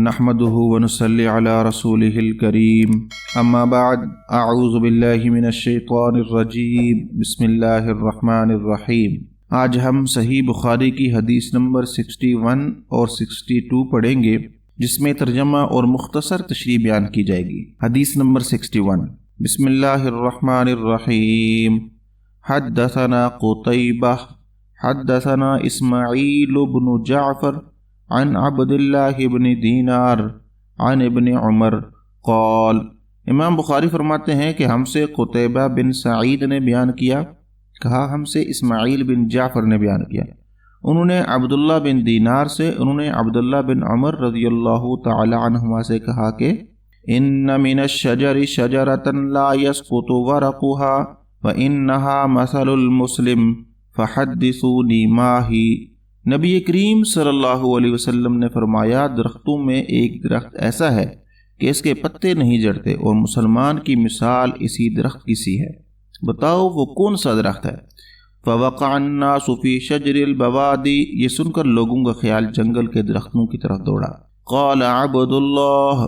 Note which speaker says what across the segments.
Speaker 1: نحمده ونصلي على رسوله الكريم اما بعد اعوذ باللہ من الشیطان الرجیم بسم اللہ الرحمن الرحیم۔ آج ہم صحیح بخاری کی حدیث نمبر 61 اور 62 پڑھیں گے، جس میں ترجمہ اور مختصر تشریح بیان کی جائے گی۔ حدیث نمبر 61، بسم اللہ الرحمن الرحیم۔ حدثنا قتیبہ حدثنا اسماعیل بن جعفر عن عبد اللہ بن دینار عن ابن عمر قال۔ امام بخاری فرماتے ہیں کہ ہم سے قتیبہ بن سعید نے بیان کیا، کہا ہم سے اسماعیل بن جعفر نے بیان کیا، انہوں نے عبداللہ بن دینار سے، انہوں نے عبداللہ بن عمر رضی اللہ تعالی عنہما سے کہا کہ ان من الشجر شجرۃ لا يسقط ورقها وانها مثل المسلم فحدثوني ما هي۔ نبی کریم صلی اللہ علیہ وسلم نے فرمایا، درختوں میں ایک درخت ایسا ہے کہ اس کے پتے نہیں جھڑتے، اور مسلمان کی مثال اسی درخت کی سی ہے، بتاؤ وہ کون سا درخت ہے؟ فوقع الناس فی شجر البوادی، یہ سن کر لوگوں کا خیال جنگل کے درختوں کی طرف دوڑا۔ قال عبد اللہ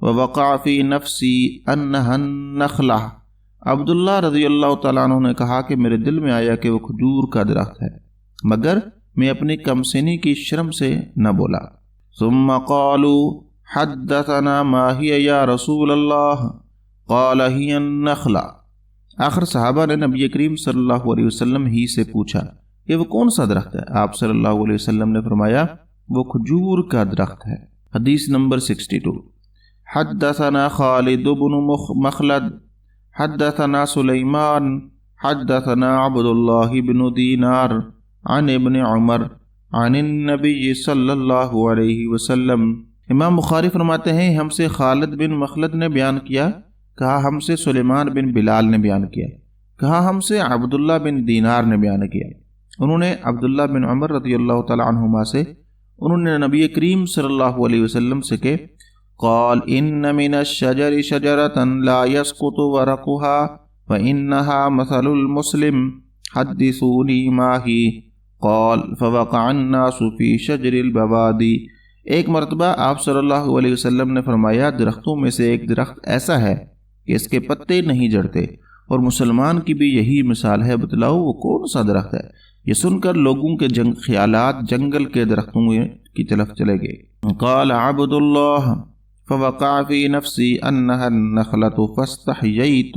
Speaker 1: ووقع فی نفسی انہا النخلہ، عبداللہ رضی اللہ تعالیٰ عنہ نے کہا کہ میرے دل میں آیا کہ وہ کھجور کا درخت ہے، مگر میں اپنی کم سنی کی شرم سے نہ بولا۔ ثم قالوا حدثنا ما هي یا رسول اللہ قال هي النخلہ، آخر صحابہ نے نبی کریم صلی اللہ علیہ وسلم ہی سے پوچھا کہ وہ کون سا درخت ہے؟ آپ صلی اللہ علیہ وسلم نے فرمایا وہ کھجور کا درخت ہے۔ حدیث نمبر 62، حدثنا خالد بن مخلد حدثنا سلیمان حدثنا عبد اللہ بن دینار عن ابن عمر عن النبی صلی اللہ علیہ وسلم۔ امام بخاری فرماتے ہیں ہم سے خالد بن مخلد نے بیان کیا، کہا ہم سے سلیمان بن بلال نے بیان کیا، کہا ہم سے عبداللہ بن دینار نے بیان کیا، انہوں نے عبداللہ بن عمر رضی اللہ تعالی عنہما سے، انہوں نے نبی کریم صلی اللہ علیہ وسلم سے کہ قال ان من الشجر شجرة لا يسقط ورقها وانها مثل المسلم حدثوني ما هي قال فوقع الناس في شجر البوادی۔ ایک مرتبہ آپ صلی اللہ علیہ وسلم نے فرمایا، درختوں میں سے ایک درخت ایسا ہے کہ اس کے پتے نہیں جھڑتے، اور مسلمان کی بھی یہی مثال ہے، بتلاؤ وہ کون سا درخت ہے؟ یہ سن کر لوگوں کے خیالات جنگل کے درختوں کی طرف چلے گئے۔ قال عبد اللہ فوقع في نفسي انها النخلة فاستحييت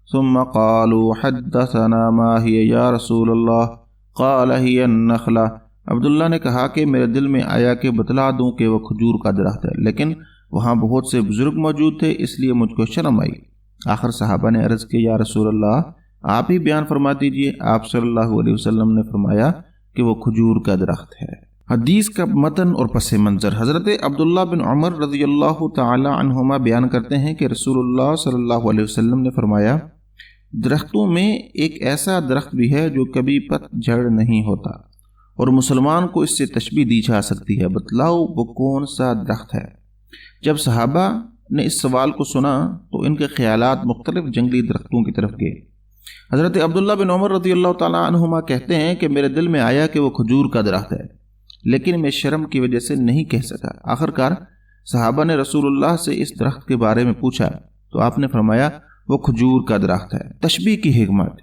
Speaker 1: ثم قالوا حدثنا ما هي یا رسول اللہ قال هي النخلہ، عبداللہ نے کہا کہ میرے دل میں آیا کہ بتلا دوں کہ وہ کھجور کا درخت ہے، لیکن وہاں بہت سے بزرگ موجود تھے، اس لیے مجھ کو شرم آئی۔ آخر صحابہ نے عرض کی، یا رسول اللہ آپ ہی بیان فرما دیجئے۔ آپ صلی اللہ علیہ وسلم نے فرمایا کہ وہ کھجور کا درخت ہے۔ حدیث کا متن اور پس منظر، حضرت عبداللہ بن عمر رضی اللہ تعالی عنہما بیان کرتے ہیں کہ رسول اللہ صلی اللہ علیہ وسلم نے فرمایا، درختوں میں ایک ایسا درخت بھی ہے جو کبھی پت جھڑ نہیں ہوتا، اور مسلمان کو اس سے تشبیہ دی جا سکتی ہے، بتلاؤ وہ کون سا درخت ہے؟ جب صحابہ نے اس سوال کو سنا تو ان کے خیالات مختلف جنگلی درختوں کی طرف گئے۔ حضرت عبداللہ بن عمر رضی اللہ تعالیٰ عنہما کہتے ہیں کہ میرے دل میں آیا کہ وہ کھجور کا درخت ہے، لیکن میں شرم کی وجہ سے نہیں کہہ سکا۔ آخرکار صحابہ نے رسول اللہ سے اس درخت کے بارے میں پوچھا تو آپ نے فرمایا وہ کھجور کا درخت ہے۔ تشبیہ کی حکمت،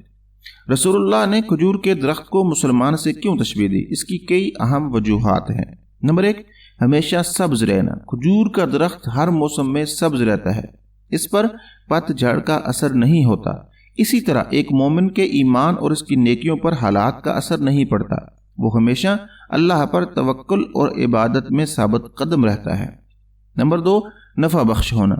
Speaker 1: رسول اللہ نے کھجور کے درخت کو مسلمان سے کیوں تشبیہ دی؟ اس کی کئی اہم وجوہات ہیں۔ نمبر 1، ہمیشہ سبز رہنا۔ کھجور کا درخت ہر موسم میں سبز رہتا ہے، اس پر پت جھڑ کا اثر نہیں ہوتا۔ اسی طرح ایک مومن کے ایمان اور اس کی نیکیوں پر حالات کا اثر نہیں پڑتا، وہ ہمیشہ اللہ پر توکل اور عبادت میں ثابت قدم رہتا ہے۔ نمبر 2، نفع بخش ہونا۔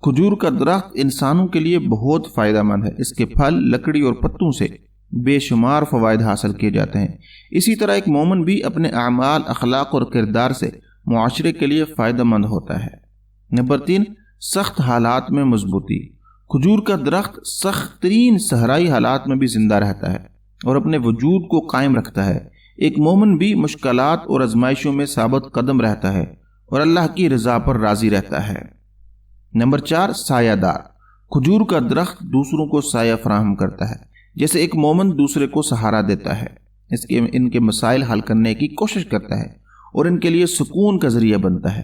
Speaker 1: کھجور کا درخت انسانوں کے لیے بہت فائدہ مند ہے، اس کے پھل، لکڑی اور پتوں سے بے شمار فوائد حاصل کیے جاتے ہیں۔ اسی طرح ایک مومن بھی اپنے اعمال، اخلاق اور کردار سے معاشرے کے لیے فائدہ مند ہوتا ہے۔ نمبر 3، سخت حالات میں مضبوطی۔ کھجور کا درخت سخت ترین صحرائی حالات میں بھی زندہ رہتا ہے اور اپنے وجود کو قائم رکھتا ہے۔ ایک مومن بھی مشکلات اور آزمائشوں میں ثابت قدم رہتا ہے اور اللہ کی رضا پر راضی رہتا ہے۔ نمبر 4، سایہ دار۔ کھجور کا درخت دوسروں کو سایہ فراہم کرتا ہے، جیسے ایک مومن دوسرے کو سہارا دیتا ہے، ان کے مسائل حل کرنے کی کوشش کرتا ہے اور ان کے لیے سکون کا ذریعہ بنتا ہے۔